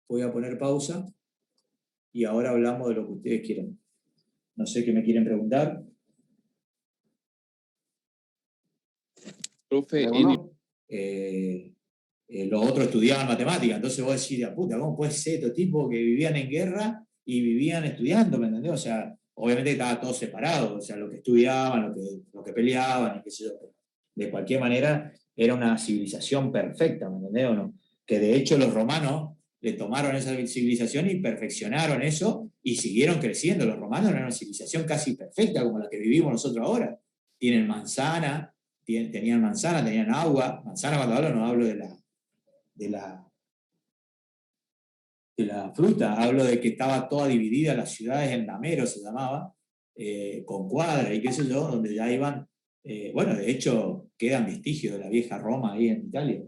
Voy a poner pausa y ahora hablamos de lo que ustedes quieran. No sé qué me quieren preguntar. Profe, los otros estudiaban matemáticas, entonces vos decís, puta, ¿cómo puede ser estos tipos que vivían en guerra y vivían estudiando? ¿Me entendés? O sea, obviamente estaba todo separado, o sea, lo que estudiaban, lo que peleaban, y qué sé yo. De cualquier manera, era una civilización perfecta, ¿me entendés o no? Que de hecho los romanos le tomaron esa civilización y perfeccionaron eso y siguieron creciendo. Los romanos eran una civilización casi perfecta como la que vivimos nosotros ahora. Tienen manzana, tenían manzana, tenían agua. Manzana, cuando hablo, no hablo de la fruta, hablo de que estaba toda dividida, las ciudades en dameros se llamaba, con cuadras y qué sé yo, donde ya iban, bueno, de hecho quedan vestigios de la vieja Roma ahí en Italia.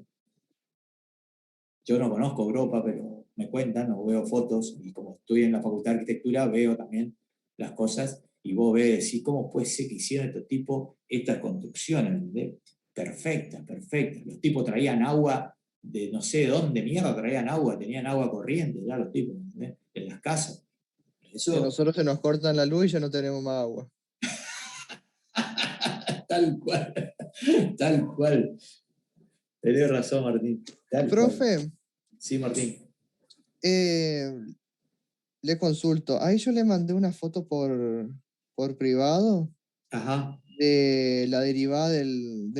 Yo no conozco Europa, pero me cuentan, o veo fotos, y como estoy en la Facultad de Arquitectura, veo también las cosas, y vos ves, decís, ¿cómo puede ser que hicieron estos tipos estas construcciones? ¿Entendés? Perfectas, perfectas. Los tipos traían agua de no sé de dónde mierda traían agua, tenían agua corriente ya los tipos, ¿entendés? En las casas. Y a Eso, nosotros se nos cortan la luz y ya no tenemos más agua. tal cual, tal cual. Tenés razón, Martín. Tal cual. Profe, Sí, Martín. le consulto. Ahí yo le mandé una foto por privado Ajá. de la derivada del